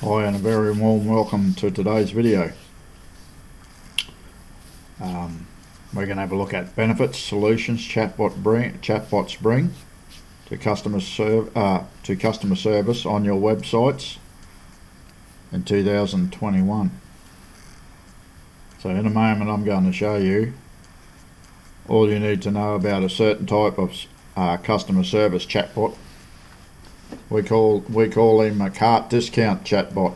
Hi, and a very warm welcome to today's video. We're going to have a look at benefits, solutions chatbots bring to customer service on your websites in 2021. So in a moment I'm going to show you all you need to know about a certain type of customer service chatbot. We call him a cart discount chatbot,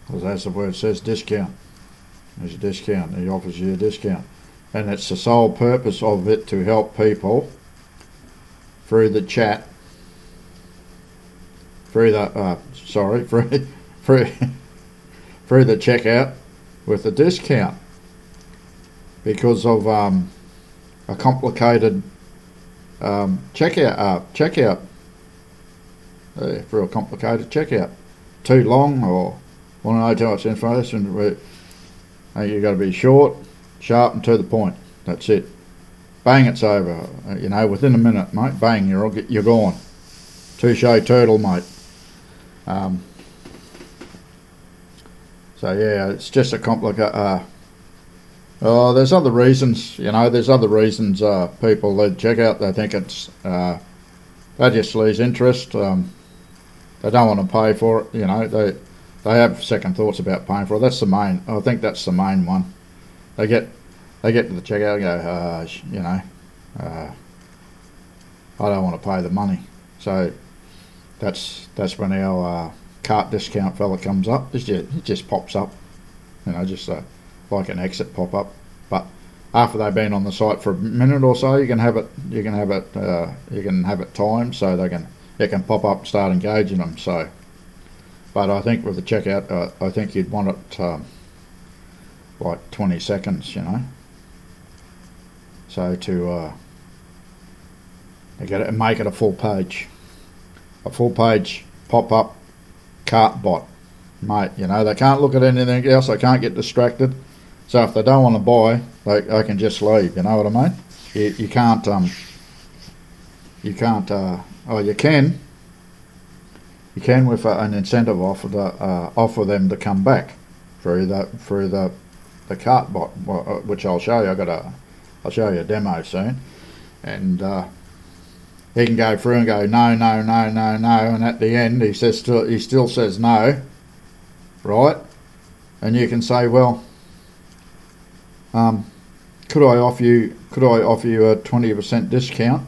because as the word says, discount. There's a discount. He offers you a discount, and it's the sole purpose of it to help people through the chat, through the through the checkout with a discount, because of a complicated checkout for a complicated checkout, too long, or want to know too much information. You've got to be short, sharp, and to the point. That's it. Bang, it's over. Within a minute, mate. Bang, you're gone. Touche turtle, mate. So yeah, it's just a complicated. There's other reasons. There's other reasons. People they check out. They think it's. They just lose interest. They don't want to pay for it. They have second thoughts about paying for it. That's the main. I think that's the main one. They get to the checkout and go, I don't want to pay the money. So that's when our cart discount fella comes up. It just pops up. Just like an exit pop up. But after they've been on the site for a minute or so, you can have it timed so it can pop up and start engaging them. So. But I think with the checkout, I think you'd want it like 20 seconds, So to get it and make it a full page pop-up cart bot, mate. They can't look at anything else. They can't get distracted. So if they don't want to buy, they can just leave. You know what I mean? You can't. You can. You can, with an incentive offer them to come back through the cart bot, which I'll show you. I'll show you a demo soon, and he can go through and go no, no, no, no, no, and at the end he still says no, right? And you can say, well, could I offer you a 20% discount?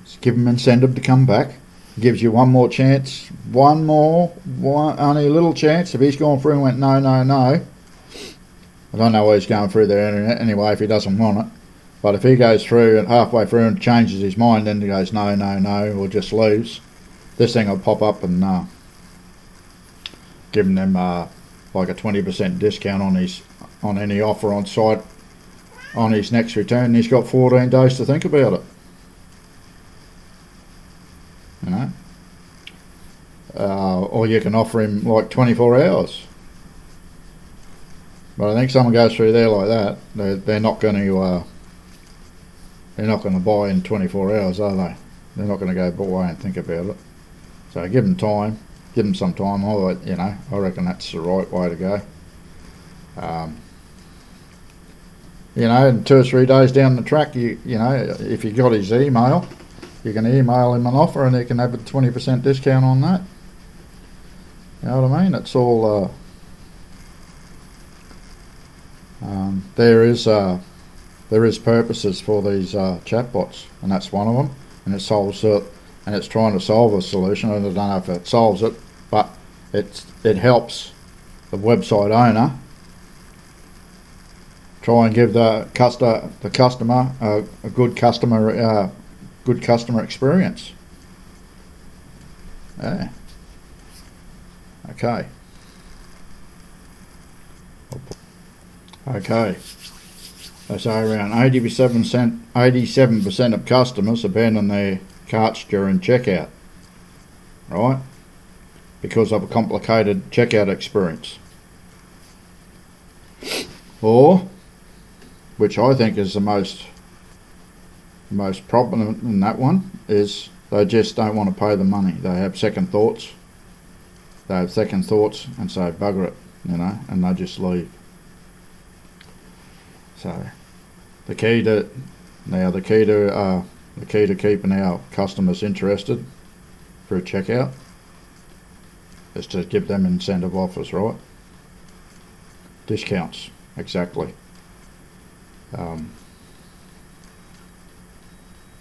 Just give him incentive to come back. Gives you one more chance, only a little chance. If he's gone through and went no, no, no, I don't know why he's going through there anyway if he doesn't want it. But if he goes through and halfway through and changes his mind, then he goes no, no, no, or just leaves, this thing will pop up and giving them like a 20% discount on any offer on site on his next return. He's got 14 days to think about it. Or you can offer him like 24 hours. But I think someone goes through there like that, they're not going to buy in 24 hours, are they? They're not going to go away and think about it. So give them time, give them some time. I reckon that's the right way to go. And 2 or 3 days down the track, if you got his email, you can email him an offer and he can have a 20% discount on that. You know what I mean? It's all there is purposes for these chatbots, and that's one of them. And it's trying to solve a solution. I don't know if it solves it, but it helps the website owner try and give the customer a good customer experience. Yeah. Okay. They say around 87% of customers abandon their carts during checkout, right? Because of a complicated checkout experience. Or, which I think is the most prominent in that one, is They just don't want to pay the money. They have second thoughts. They have second thoughts and say, bugger it, you know, and they just leave. So the key to keeping our customers interested through checkout is to give them incentive offers, right? Discounts, exactly. You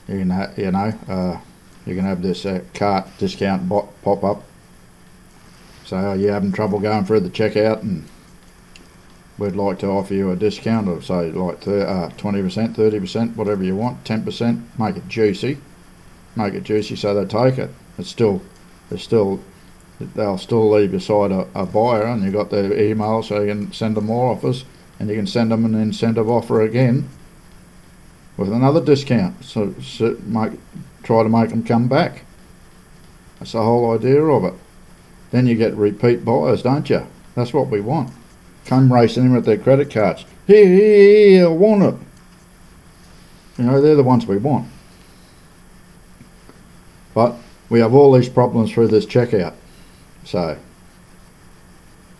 can have this cart discount bot pop up. So, oh, you're having trouble going through the checkout, and we'd like to offer you a discount of, say, like 20%, 30%, whatever you want, 10%. Make it juicy. Make it juicy so they take it. They'll still leave beside a buyer, and you've got their email, so you can send them more offers, and you can send them an incentive offer again with another discount. So try to make them come back. That's the whole idea of it. Then you get repeat buyers, don't you? That's what we want. Come racing in with their credit cards. Here, I want it. You know, they're the ones we want. But we have all these problems through this checkout. So,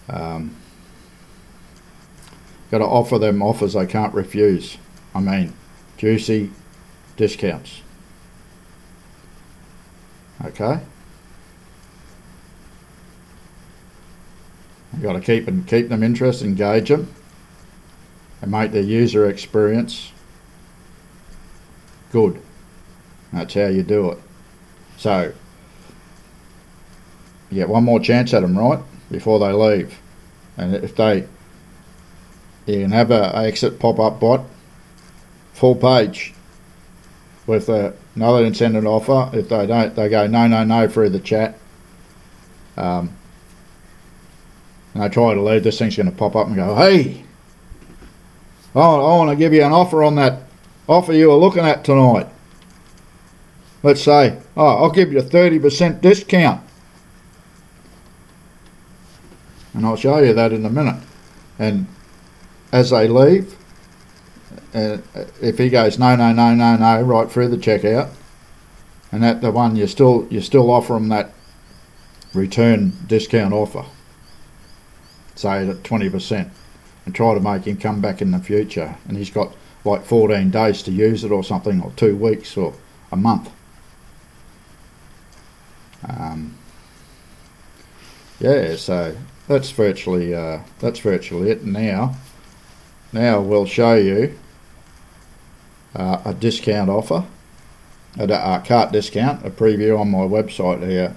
got to offer them offers they can't refuse. I mean, juicy discounts. Okay? You've got to keep them interested, engage them, and make their user experience good. That's how you do it. So, you get one more chance at them, right, before they leave. And you can have a exit pop-up bot, full page, with another incentive offer. If they don't, they go no through the chat. And I try to leave, this thing's going to pop up and go, hey, I want to give you an offer on that offer you were looking at tonight. Let's say, I'll give you a 30% discount. And I'll show you that in a minute. And as they leave, if he goes no right through the checkout, and that the one you still offer him that return discount offer, say at 20%, and try to make him come back in the future. And he's got like 14 days to use it or something, or 2 weeks or a month. Yeah, so that's virtually it. Now we'll show you a discount offer, a cart discount, a preview on my website here.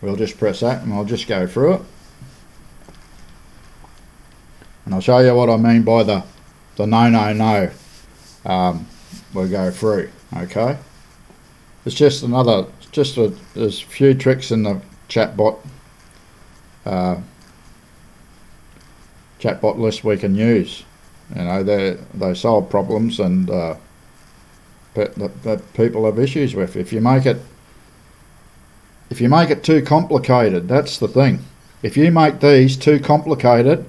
We'll just press that and I'll just go through it. And I'll show you what I mean by the no. We'll go through, okay? It's just there's a few tricks in the chatbot list we can use. You know, they solve problems, and that people have issues with. If you make it too complicated, that's the thing. If you make these too complicated,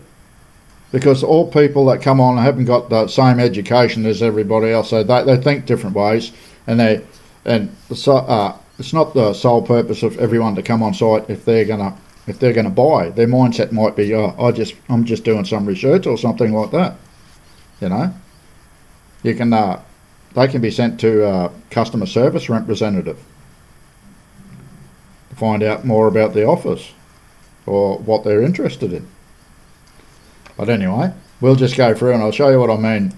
because all people that come on haven't got the same education as everybody else, so they think different ways, and it's not the sole purpose of everyone to come on site if they're gonna buy. Their mindset might be, I'm just doing some research or something like that. You know, they can be sent to a customer service representative to find out more about the offers or what they're interested in. But anyway, we'll just go through and I'll show you what I mean.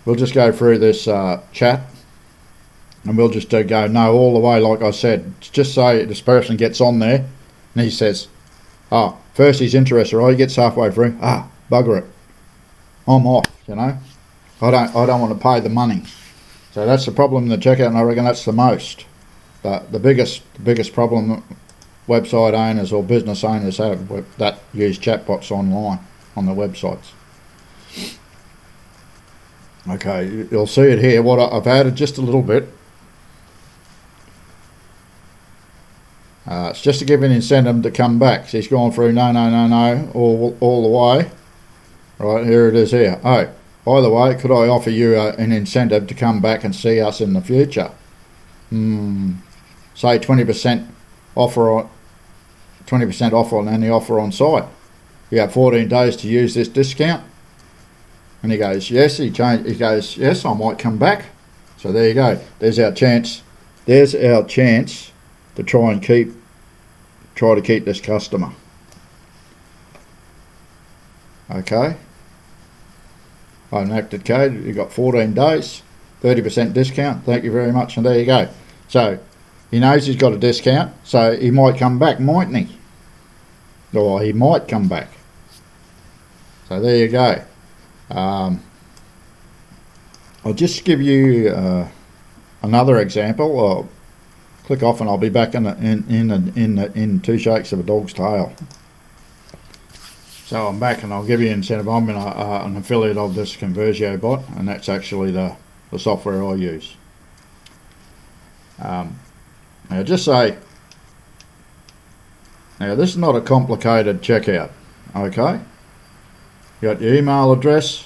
We'll just go through this chat, and we'll just go no all the way. Like I said, just say this person gets on there and he says, first he's interested, right? He gets halfway through, bugger it, I'm off. You know, I don't want to pay the money. So that's the problem in the checkout, and I reckon that's the most. The biggest problem website owners or business owners have that use chatbots online on their websites. Okay, you'll see it here. What I've added just a little bit. It's just to give an incentive to come back. So he's gone through no all the way. Right, here it is here. Oh, by the way, could I offer you an incentive to come back and see us in the future? say 20% offer on 20% off on any offer on site. You have 14 days to use this discount. And he goes, yes. He goes, yes, I might come back. So there you go. There's our chance. There's our chance to try to keep this customer. Okay. Unacted code. You've got 14 days, 30% discount. Thank you very much. And there you go. So he knows he's got a discount. So he might come back, mightn't he? Or he might come back. So there you go. I'll just give you another example. I'll click off and I'll be back in 2 shakes of a dog's tail. So I'm back and I'll give you an incentive. I'm an affiliate of this Conversio bot, and that's actually the software I use. Now just say, now this is not a complicated checkout, okay? You got your email address,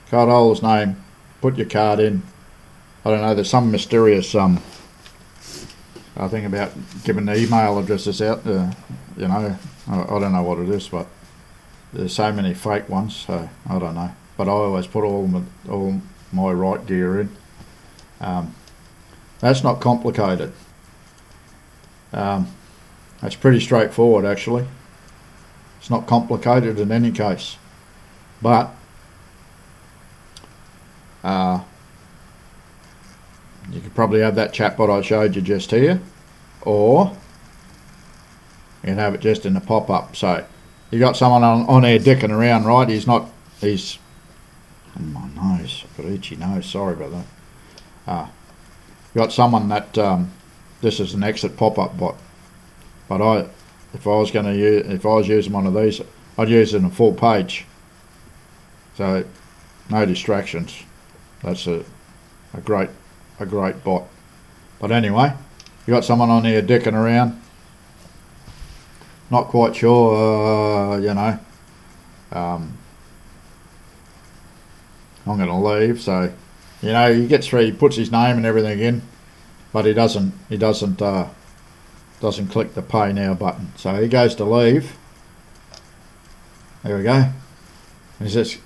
card holder's name, put your card in. I don't know, there's some mysterious I think about giving the email addresses out, you know, I don't know what it is, but there's so many fake ones, so I don't know. But I always put all my right gear in. That's not complicated. That's pretty straightforward actually. It's not complicated in any case. But you could probably have that chatbot I showed you just here, or you can have it just in the pop-up. So you got someone on there dicking around, right? He's on my nose, I've got an itchy nose, sorry about that. You got someone that this is an exit pop-up bot, but if I was using one of these, I'd use it in a full page. So no distractions. That's a great bot. But anyway, you got someone on here dicking around, not quite sure, you know, I'm going to leave. So you know, he gets through, he puts his name and everything in, but he doesn't click the pay now button. So he goes to leave. There we go. He says,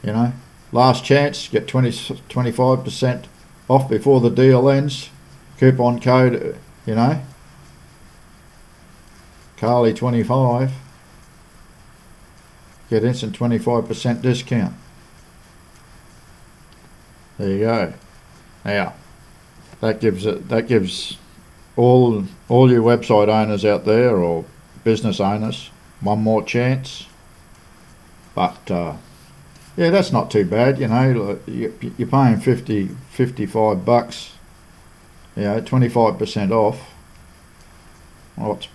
you know, last chance, get 25% off before the deal ends. Coupon code, you know, Carly 25. Get instant 25% discount. There you go. Now, that gives all your website owners out there, or business owners, one more chance. But yeah, that's not too bad, you know. You're paying 55 bucks, you know, 25% off.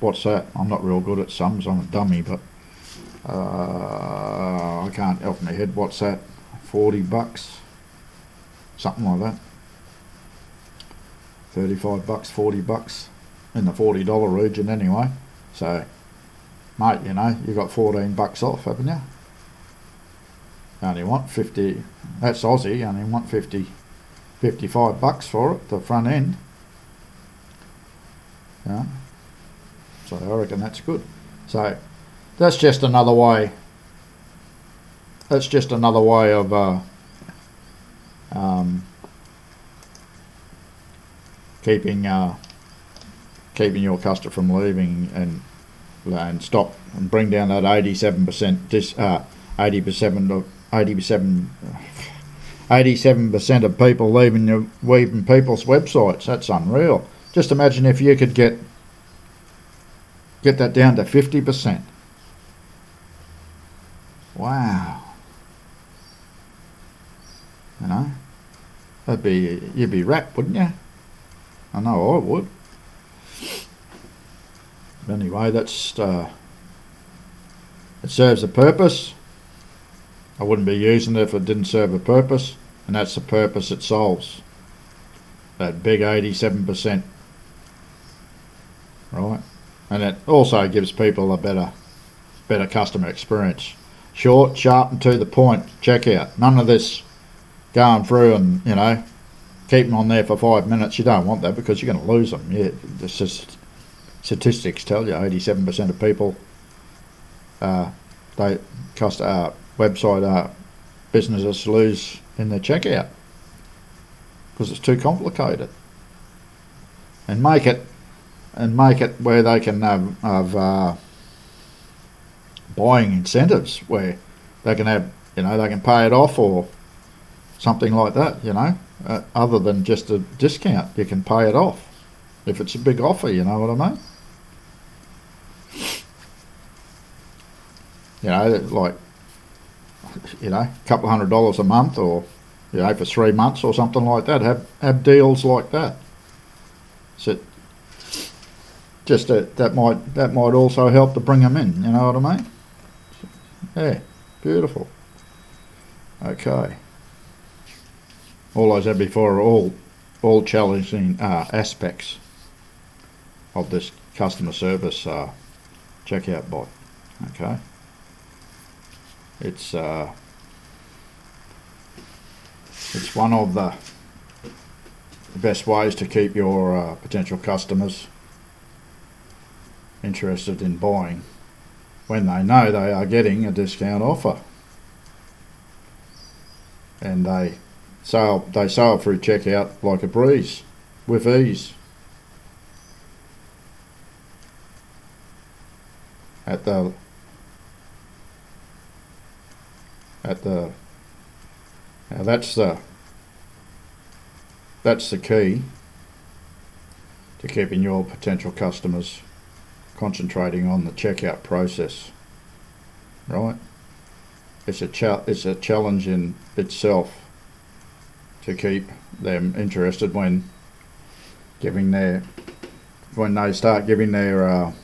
What's that? I'm not real good at sums, I'm a dummy, but I can't off my head. What's that? 40 bucks, something like that. 35 bucks, 40 bucks, in the $40 region anyway. So, mate, you know, you got 14 bucks off, haven't you? You only want 50, that's Aussie, you only want 55 bucks for it, the front end. Yeah. So I reckon that's good. So that's just another way. That's just another way of keeping your customer from leaving and stop and bring down that 87% 87% of people leaving people's websites. That's unreal. Just imagine if you could get that down to 50%. Wow. You know, you'd be wrapped, wouldn't you? I know I would. But anyway, that's it serves a purpose. I wouldn't be using it if it didn't serve a purpose, and that's the purpose it solves. That big 87%. Right? And it also gives people a better customer experience. Short, sharp and to the point checkout. None of this going through and, you know, keep them on there for 5 minutes. You don't want that because you're going to lose them. Yeah, it's just statistics tell you 87% of people they cost website businesses lose in their checkout because it's too complicated. And make it where they can have buying incentives where they can have, they can pay it off or something like that, other than just a discount. You can pay it off if it's a big offer, you know what I mean? Like, a couple of $100 a month, or for 3 months or something like that. Have deals like that. So just that might also help to bring them in. You know what I mean? Yeah, beautiful. Okay. All I said before are all challenging aspects of this customer service checkout bot. Okay. It's one of the best ways to keep your potential customers interested in buying when they know they are getting a discount offer, and they sail through checkout like a breeze, with ease. Now that's the key to keeping your potential customers concentrating on the checkout process, right? It's a challenge in itself to keep them interested when they start giving their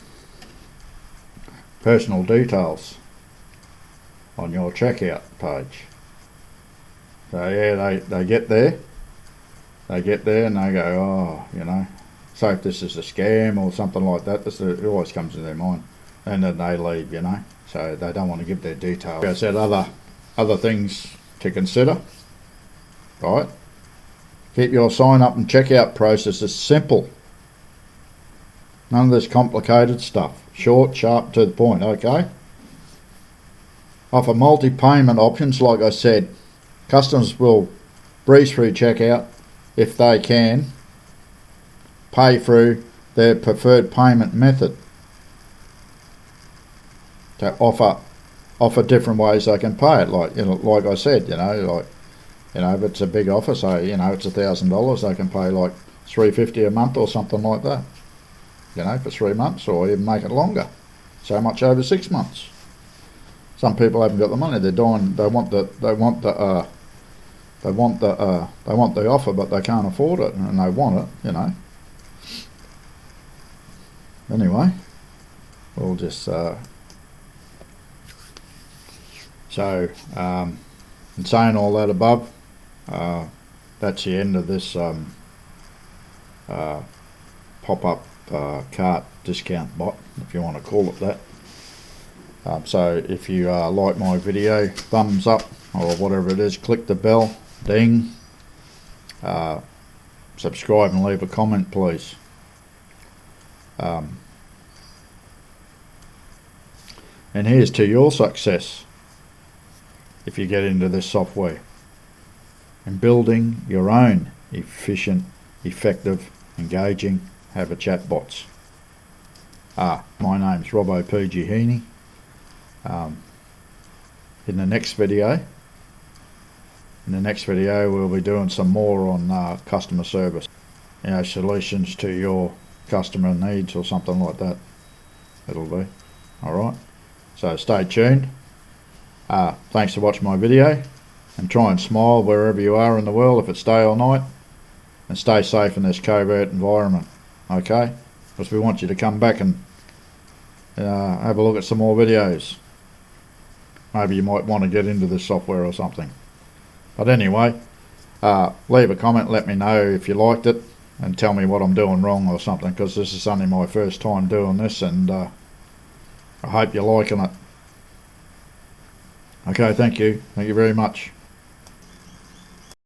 personal details on your checkout page. So yeah, they get there and they go, say if this is a scam or something like that, it always comes to their mind, and then they leave, so they don't want to give their details. I said other things to consider, right? Keep your sign up and checkout processes simple. None of this complicated stuff. Short, sharp, to the point, okay? Offer multi-payment options, like I said. Customers will breeze through checkout if they can pay through their preferred payment method. To offer different ways they can pay it, like I said, if it's a big offer, say it's $1,000, they can pay like $350 a month or something like that, for 3 months, or even make it longer, so much over 6 months. Some people haven't got the money; they're dying. They want the offer, but they can't afford it, and they want it. Anyway, we'll just in saying all that above, that's the end of this pop-up cart discount bot, if you want to call it that. So if you like my video, thumbs up or whatever it is, click the bell, ding, subscribe and leave a comment, please. And here's to your success if you get into this software and building your own efficient, effective, engaging Have a Chatbots. My name's Robbo PG Heaney. In the next video we'll be doing some more on customer service, solutions to your customer needs or something like that. It'll be alright, so stay tuned. Thanks for watching my video, and try and smile wherever you are in the world, if it's day or night, and stay safe in this covert environment, okay? Because we want you to come back and have a look at some more videos. Maybe you might want to get into this software or something. But anyway, leave a comment, let me know if you liked it, and tell me what I'm doing wrong or something, because this is only my first time doing this, and I hope you're liking it. Okay, thank you very much.